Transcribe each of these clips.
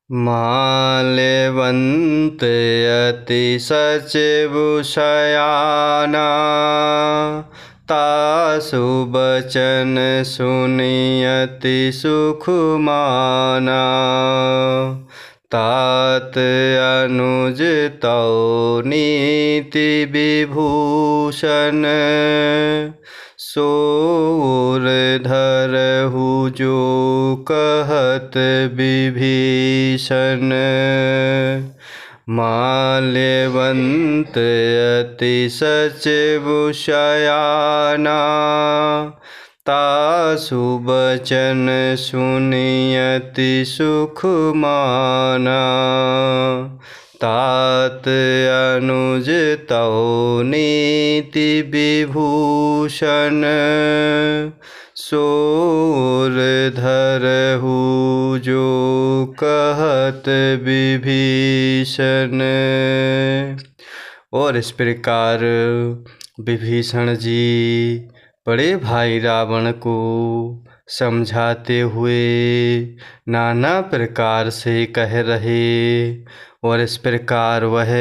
माल्यवन्त अति सचिव शयाना, तासु बचन सुनियति सुख माना। तात अनुज तौ नीति विभूषण, सोर धरहु जो कहत विभीषण। माल्यवंत अति सचिव शयाना, तासु बचन सुनियति सुख माना। तात अनुज तौ नीति विभूषण, सोर धरहु जो कहत विभीषण। और इस प्रकार विभीषण जी बड़े भाई रावण को समझाते हुए नाना प्रकार से कह रहे। और इस प्रकार वह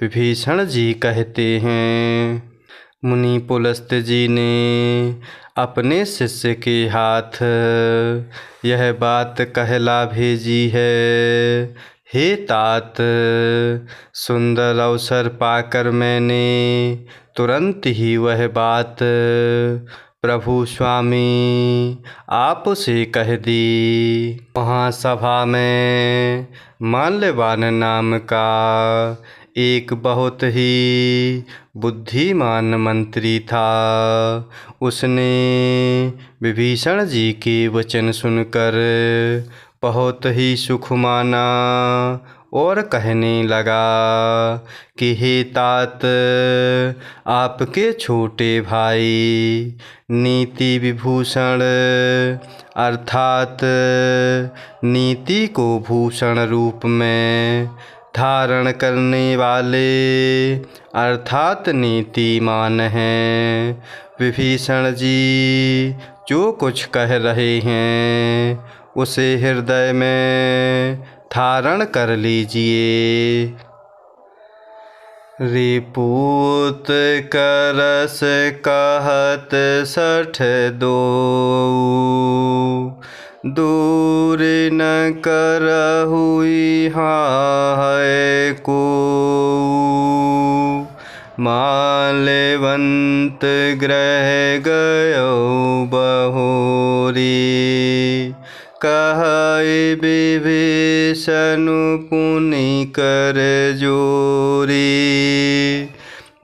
विभीषण जी कहते हैं, मुनि पुलस्त जी ने अपने शिष्य के हाथ यह बात कहला भेजी है। हे तात, सुंदर अवसर पाकर मैंने तुरंत ही वह बात प्रभु स्वामी आप से कह दी। वहाँ सभा में माल्यवान नाम का एक बहुत ही बुद्धिमान मंत्री था। उसने विभीषण जी के वचन सुनकर बहुत ही सुख माना और कहने लगा कि हे तात, आपके छोटे भाई नीति विभूषण अर्थात नीति को भूषण रूप में धारण करने वाले अर्थात नीतिमान हैं। विभीषण जी जो कुछ कह रहे हैं उसे हृदय में धारण कर लीजिए। रिपूत करस कहत सठ दो, दूर न करहु है को। माल्यवंत ग्रह गयो बहोरी, कहै विभीषण पुनि कर जोरी।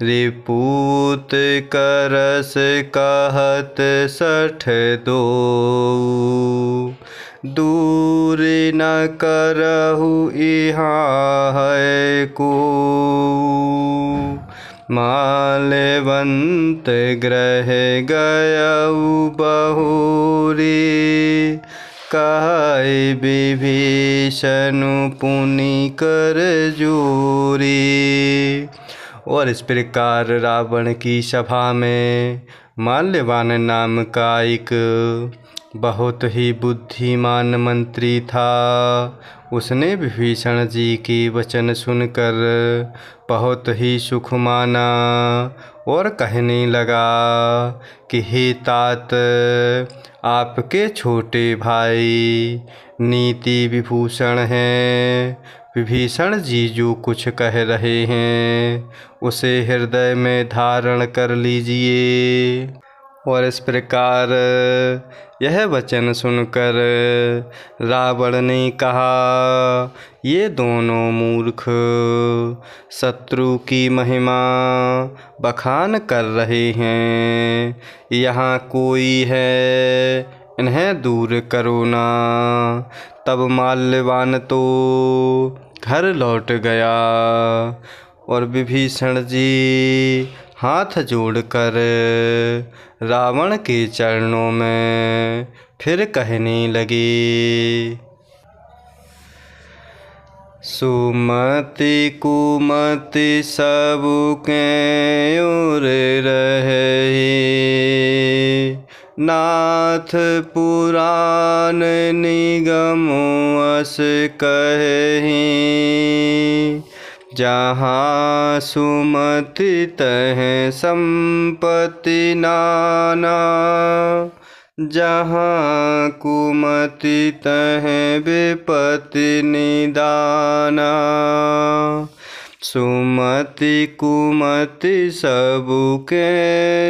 रिपूत करस कहत सठ दो, दूर न करहु है को। माल्यवंत ग्रह गयउ बहोरी, कहै विभीषण पुनि कर जोरी। और इस प्रकार रावण की सभा में माल्यवान नाम का एक बहुत ही बुद्धिमान मंत्री था। उसने विभीषण जी के वचन सुनकर बहुत ही सुख माना और कहने लगा कि हे तात, आपके छोटे भाई नीति विभूषण हैं। विभीषण जी जो कुछ कह रहे हैं उसे हृदय में धारण कर लीजिए। और इस प्रकार यह वचन सुनकर रावण ने कहा, ये दोनों मूर्ख शत्रु की महिमा बखान कर रहे हैं। यहाँ कोई है, इन्हें दूर करो ना। तब माल्यवान तो घर लौट गया और विभीषण जी हाथ जोड़कर रावण के चरणों में फिर कहने लगे, सुमति कुमति सबके ओर रहे, नाथ पुराण निगम अस कहीं। जहाँ सुमति तहाँ संपत्ति नाना, जहाँ कुमति तहाँ विपत्ति निदाना। सुमति कुमति सबके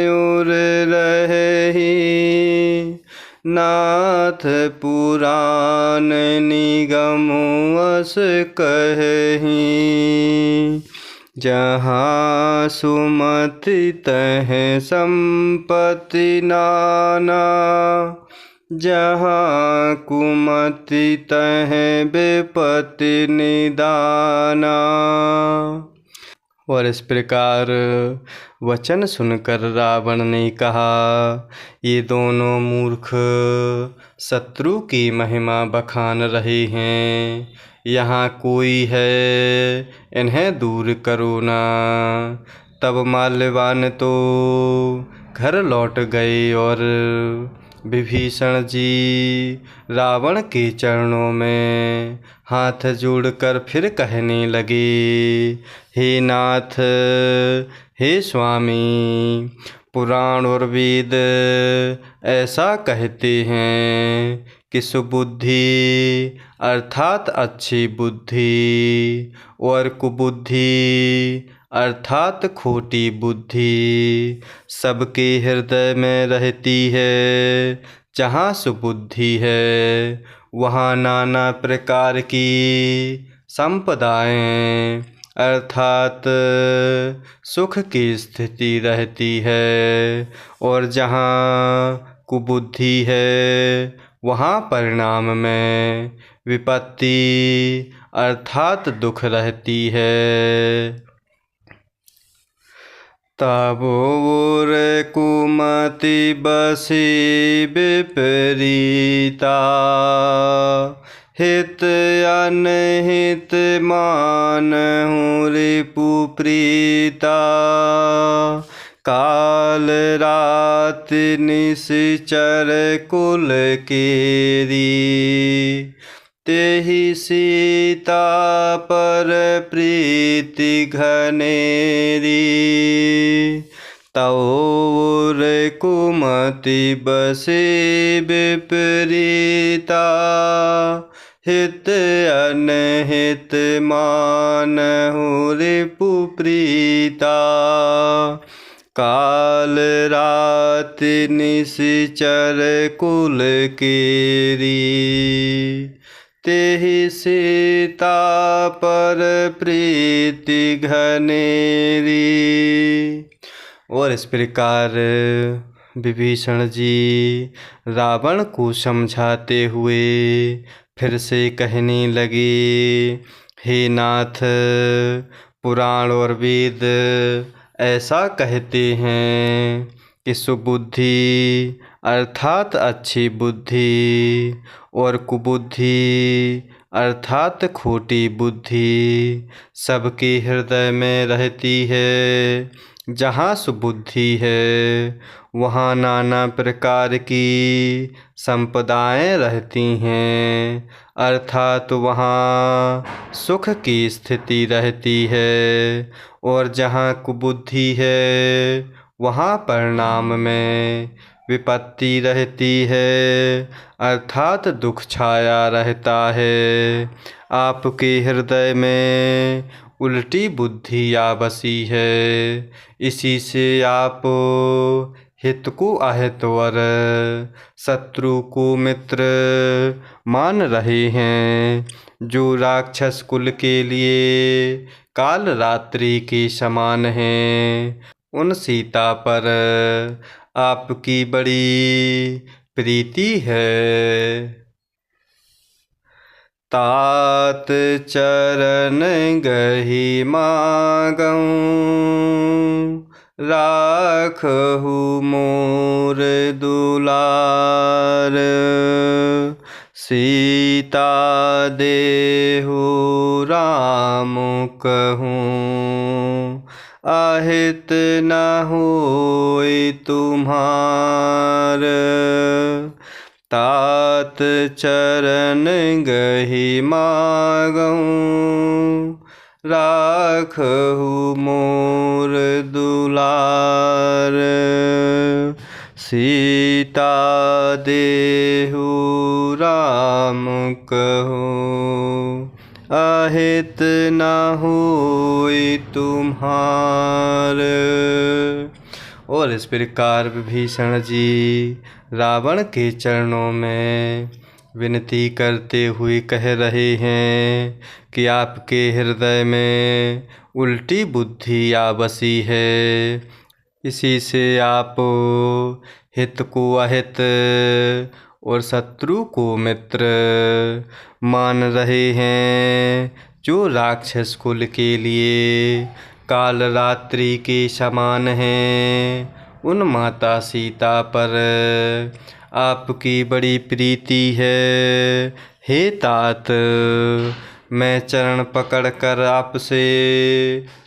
उर रही, नाथ पुराण निगम अस कहीं। जहाँ सुमति तहाँ संपत्ति नाना, जहाँ कुमति तहाँ विपत्ति निदाना। और इस प्रकार वचन सुनकर रावण ने कहा, ये दोनों मूर्ख शत्रु की महिमा बखान रहे हैं। यहाँ कोई है, इन्हें दूर करो ना। तब माल्यवान तो घर लौट गए और विभीषण जी रावण के चरणों में हाथ जोड़कर फिर कहने लगे, हे नाथ, हे स्वामी, पुराण और वेद ऐसा कहते हैं कि सुबुद्धि अर्थात अच्छी बुद्धि और कुबुद्धि अर्थात खोटी बुद्धि सबके हृदय में रहती है। जहाँ सुबुद्धि है वहाँ नाना प्रकार की संपदाएं अर्थात सुख की स्थिति रहती है, और जहाँ कुबुद्धि है वहाँ परिणाम में विपत्ति अर्थात दुख रहती है। तबोर कुमति बसी विपरीता, हित अनहित मानहु रिपु प्रीता। काल रात निश्चर कुल केरी, तेहि सीता पर प्रीति घनेरी। तौर कुमति बसी विपरीता, हित अनहित मानहु रिपु प्रीता। काल रात निश्चर कुल केरी, तेहि सीता पर प्रीति घनेरी। और इस प्रकार विभीषण जी रावण को समझाते हुए फिर से कहने लगे, हे नाथ, पुराण और वेद ऐसा कहते हैं कि सुबुद्धि अर्थात अच्छी बुद्धि और कुबुद्धि अर्थात खोटी बुद्धि सबके हृदय में रहती है। जहाँ सुबुद्धि है वहाँ नाना प्रकार की संपदाएं रहती हैं, अर्थात वहाँ सुख की स्थिति रहती है, और जहाँ कुबुद्धि है वहाँ परिणाम में विपत्ति रहती है, अर्थात दुख छाया रहता है। आपके हृदय में उल्टी बुद्धि आ बसी है, इसी से आप हित को अहित और शत्रु को मित्र मान रहे हैं। जो राक्षस कुल के लिए काल रात्रि के समान हैं, उन सीता पर आपकी बड़ी प्रीति है। तात चरण गहि मागऊँ, राखहु मोर दुलार। सीता देहु राम कहूँ, आहित न होय तुम्हार। तात चरण गहि मागऊँ, राखहु मोर दुलार। सीता देहु राम कहूँ, अहित न होय तुम्हार। और इस प्रकार विभीषण जी रावण के चरणों में विनती करते हुए कह रहे हैं कि आपके हृदय में उल्टी बुद्धि आ बसी है। इसी से आप हित को अहित और शत्रु को मित्र मान रहे हैं, जो राक्षस कुल के लिए काल रात्रि के समान हैं। उन माता सीता पर आपकी बड़ी प्रीति है। हे तात, मैं चरण पकड़कर आपसे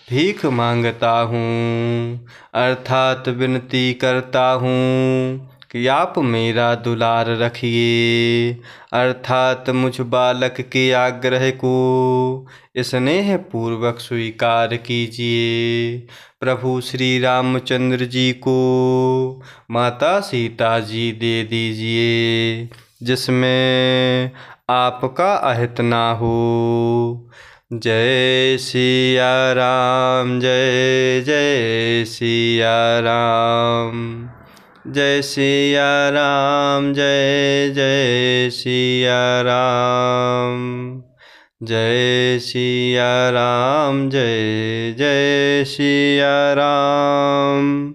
भीख मांगता हूँ, अर्थात विनती करता हूँ कि आप मेरा दुलार रखिए, अर्थात मुझ बालक के आग्रह को स्नेह पूर्वक स्वीकार कीजिए। प्रभु श्री रामचंद्र जी को माता सीता जी दे दीजिए, जिसमें आपका अहित ना हो। जय सिया राम, जय जय सिया राम। जय सिया राम, जय जय सिया राम। जय सिया राम, जय जय सिया राम।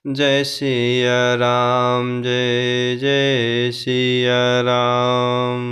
जय सिया राम, जय जय सिया राम।